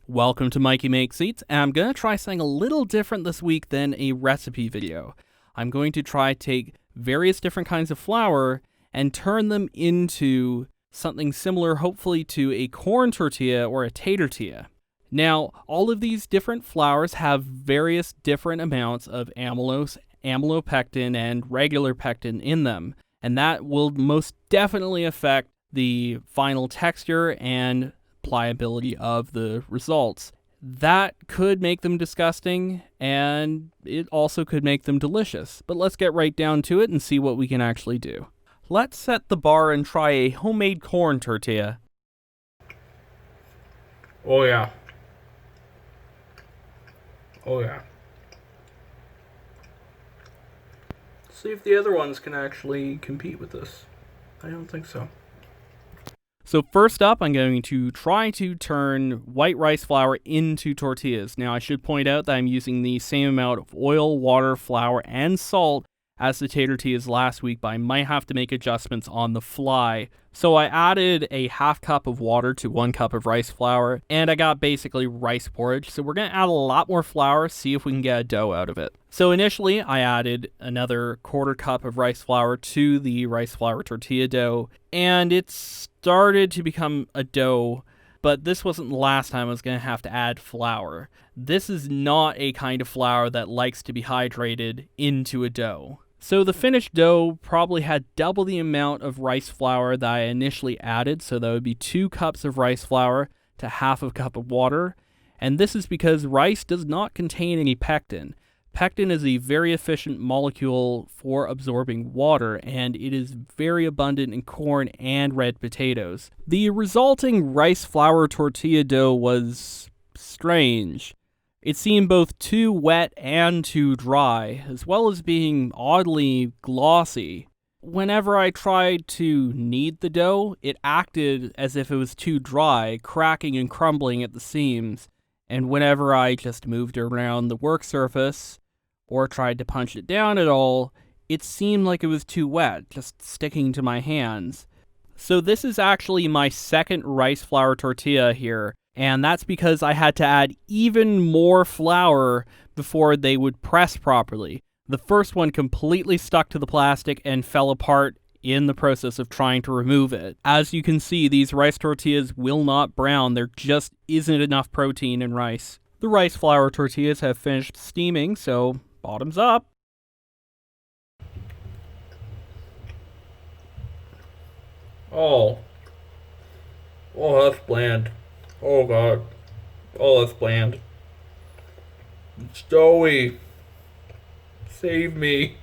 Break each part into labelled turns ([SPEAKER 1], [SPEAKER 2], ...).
[SPEAKER 1] Welcome to Mikey Makes Eats, and I'm going to try something a little different this week than a recipe video. I'm going to try take various different kinds of flour and turn them into something similar, hopefully, to a corn tortilla or a tater tortilla. Now, all of these different flours have various different amounts of amylose, amylopectin, and regular pectin in them, and that will most definitely affect the final texture and pliability of the results. That could make them disgusting, and it also could make them delicious. But let's get right down to it and see what we can actually do. Let's set the bar and try a homemade corn tortilla.
[SPEAKER 2] Oh yeah. Oh yeah. See if the other ones can actually compete with this. I don't think so.
[SPEAKER 1] So first up, I'm going to try to turn white rice flour into tortillas. Now, I should point out that I'm using the same amount of oil, water, flour, and salt as the tater tortillas last week, but I might have to make adjustments on the fly. So I added a half cup of water to 1 cup of rice flour, and I got basically rice porridge. So we're going to add a lot more flour, see if we can get a dough out of it. So initially, I added another 1/4 cup of rice flour to the rice flour tortilla dough, and it started to become a dough, but this wasn't the last time I was going to have to add flour. This is not a kind of flour that likes to be hydrated into a dough. So the finished dough probably had double the amount of rice flour that I initially added, so that would be 2 cups of rice flour to half a cup of water, and this is because rice does not contain any pectin. Pectin is a very efficient molecule for absorbing water, and it is very abundant in corn and red potatoes. The resulting rice flour tortilla dough was strange. It seemed both too wet and too dry, as well as being oddly glossy. Whenever I tried to knead the dough, it acted as if it was too dry, cracking and crumbling at the seams. And whenever I just moved around the work surface, or tried to punch it down at all, it seemed like it was too wet, just sticking to my hands. So this is actually my second rice flour tortilla here, and that's because I had to add even more flour before they would press properly. The first one completely stuck to the plastic and fell apart in the process of trying to remove it. As you can see, these rice tortillas will not brown. There just isn't enough protein in rice. The rice flour tortillas have finished steaming, so bottoms up.
[SPEAKER 2] Oh, that's bland. Oh god. Oh, that's bland. It's doughy. Save me.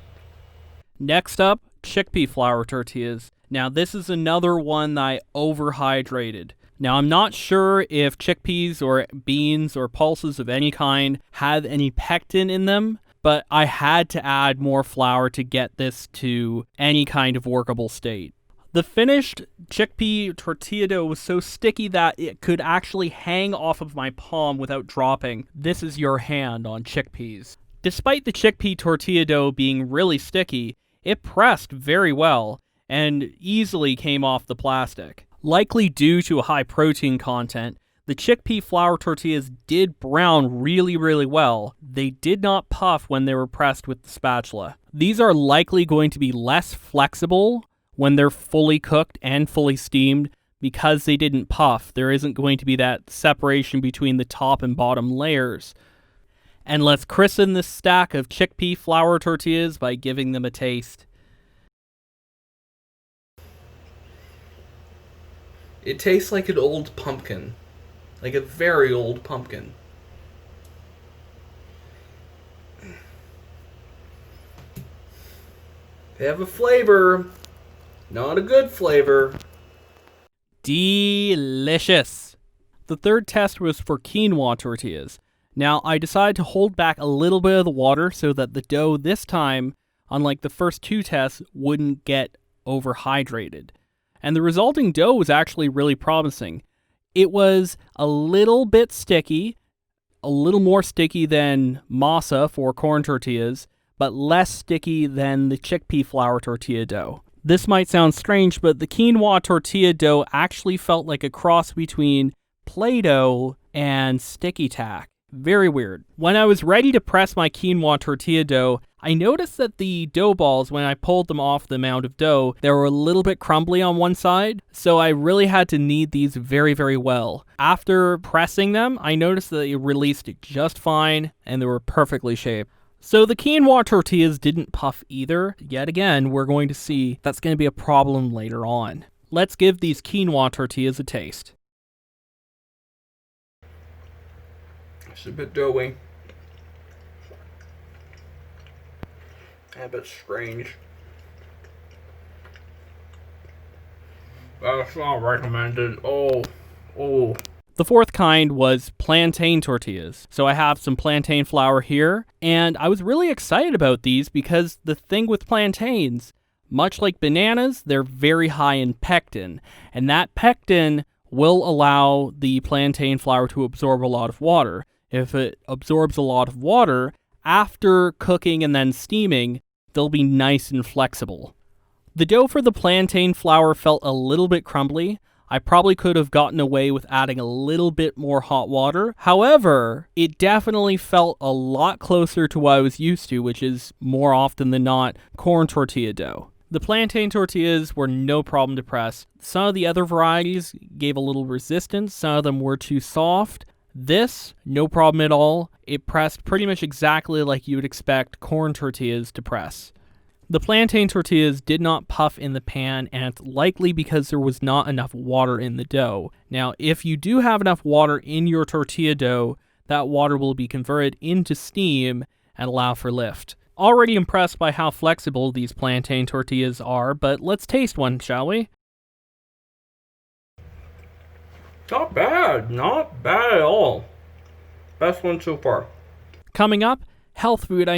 [SPEAKER 1] Next up, chickpea flour tortillas. Now this is another one that I overhydrated. Now I'm not sure if chickpeas or beans or pulses of any kind have any pectin in them, but I had to add more flour to get this to any kind of workable state. The finished chickpea tortilla dough was so sticky that it could actually hang off of my palm without dropping. This is your hand on chickpeas. Despite the chickpea tortilla dough being really sticky, it pressed very well and easily came off the plastic. Likely due to a high protein content, the chickpea flour tortillas did brown really well. They did not puff when they were pressed with the spatula. These are likely going to be less flexible when they're fully cooked and fully steamed because they didn't puff. There isn't going to be that separation between the top and bottom layers. And let's christen this stack of chickpea flour tortillas by giving them a taste.
[SPEAKER 2] It tastes like an old pumpkin. Like a very old pumpkin. They have a flavor. Not a good flavor.
[SPEAKER 1] Delicious. The third test was for quinoa tortillas. Now, I decided to hold back a little bit of the water so that the dough this time, unlike the first 2 tests, wouldn't get overhydrated. And the resulting dough was actually really promising. It was a little bit sticky, a little more sticky than masa for corn tortillas, but less sticky than the chickpea flour tortilla dough. This might sound strange, but the quinoa tortilla dough actually felt like a cross between Play-Doh and sticky tack. Very weird. When I was ready to press my quinoa tortilla dough, I noticed that the dough balls, when I pulled them off the mound of dough, they were a little bit crumbly on one side, so I really had to knead these very, very well. After pressing them, I noticed that they released just fine, and they were perfectly shaped. So the quinoa tortillas didn't puff either. Yet again, we're going to see that's going to be a problem later on. Let's give these quinoa tortillas a taste.
[SPEAKER 2] It's a bit doughy. A bit strange. That's not recommended. Oh.
[SPEAKER 1] The fourth kind was plantain tortillas. So I have some plantain flour here, and I was really excited about these because the thing with plantains, much like bananas, they're very high in pectin, and that pectin will allow the plantain flour to absorb a lot of water. If it absorbs a lot of water, after cooking and then steaming, they'll be nice and flexible. The dough for the plantain flour felt a little bit crumbly. I probably could have gotten away with adding a little bit more hot water. However, it definitely felt a lot closer to what I was used to, which is more often than not corn tortilla dough. The plantain tortillas were no problem to press. Some of the other varieties gave a little resistance. Some of them were too soft. This, no problem at all. It pressed pretty much exactly like you would expect corn tortillas to press. The plantain tortillas did not puff in the pan, and it's likely because there was not enough water in the dough. Now, if you do have enough water in your tortilla dough, that water will be converted into steam and allow for lift. Already impressed by how flexible these plantain tortillas are, but let's taste one, shall we?
[SPEAKER 2] Not bad at all. Best one so far.
[SPEAKER 1] Coming up, health food,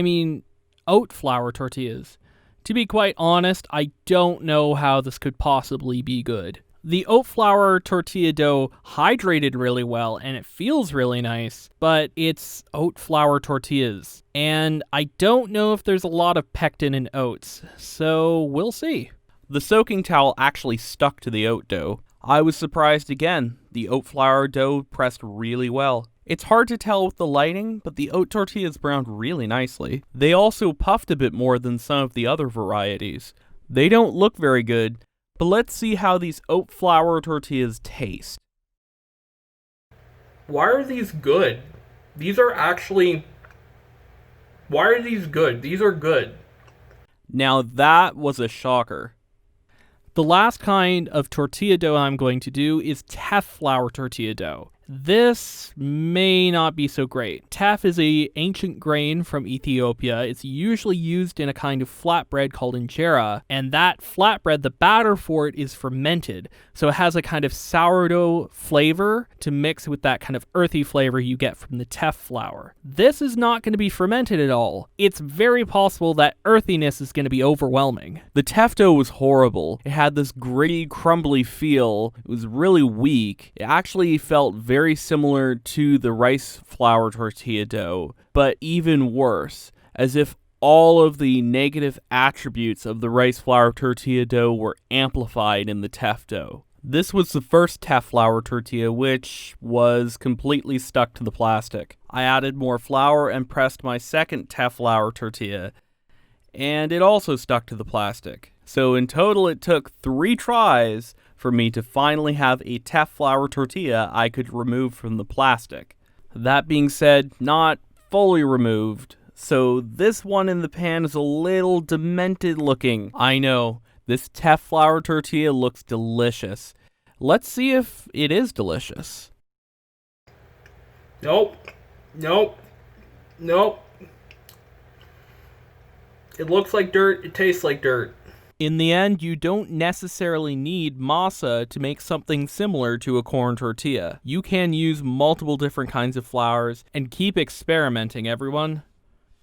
[SPEAKER 1] oat flour tortillas. To be quite honest, I don't know how this could possibly be good. The oat flour tortilla dough hydrated really well and it feels really nice, but it's oat flour tortillas. And I don't know if there's a lot of pectin in oats, so we'll see. The soaking towel actually stuck to the oat dough. I was surprised again. The oat flour dough pressed really well. It's hard to tell with the lighting, but the oat tortillas browned really nicely. They also puffed a bit more than some of the other varieties. They don't look very good, but let's see how these oat flour tortillas taste.
[SPEAKER 2] Why are these good? Why are these good? These are good.
[SPEAKER 1] Now that was a shocker. The last kind of tortilla dough I'm going to do is Teff flour tortilla dough. This may not be so great. Teff is an ancient grain from Ethiopia. It's usually used in a kind of flatbread called injera, and that flatbread, the batter for it is fermented, so it has a kind of sourdough flavor to mix with that kind of earthy flavor you get from the Teff flour. This is not going to be fermented at all. It's very possible that earthiness is going to be overwhelming. The Teff dough was horrible. It had this gritty, crumbly feel. It was really weak. It actually felt very similar to the rice flour tortilla dough, but even worse, as if all of the negative attributes of the rice flour tortilla dough were amplified in the Teff dough. This was the first Teff flour tortilla, which was completely stuck to the plastic. I added more flour and pressed my second Teff flour tortilla, and it also stuck to the plastic. So in total, it took 3 tries for me to finally have a Teff flour tortilla I could remove from the plastic. That being said, not fully removed, so this one in the pan is a little demented looking. I know, this Teff flour tortilla looks delicious. Let's see if it is delicious.
[SPEAKER 2] Nope. It looks like dirt, it tastes like dirt.
[SPEAKER 1] In the end, you don't necessarily need masa to make something similar to a corn tortilla. You can use multiple different kinds of flours and keep experimenting, everyone.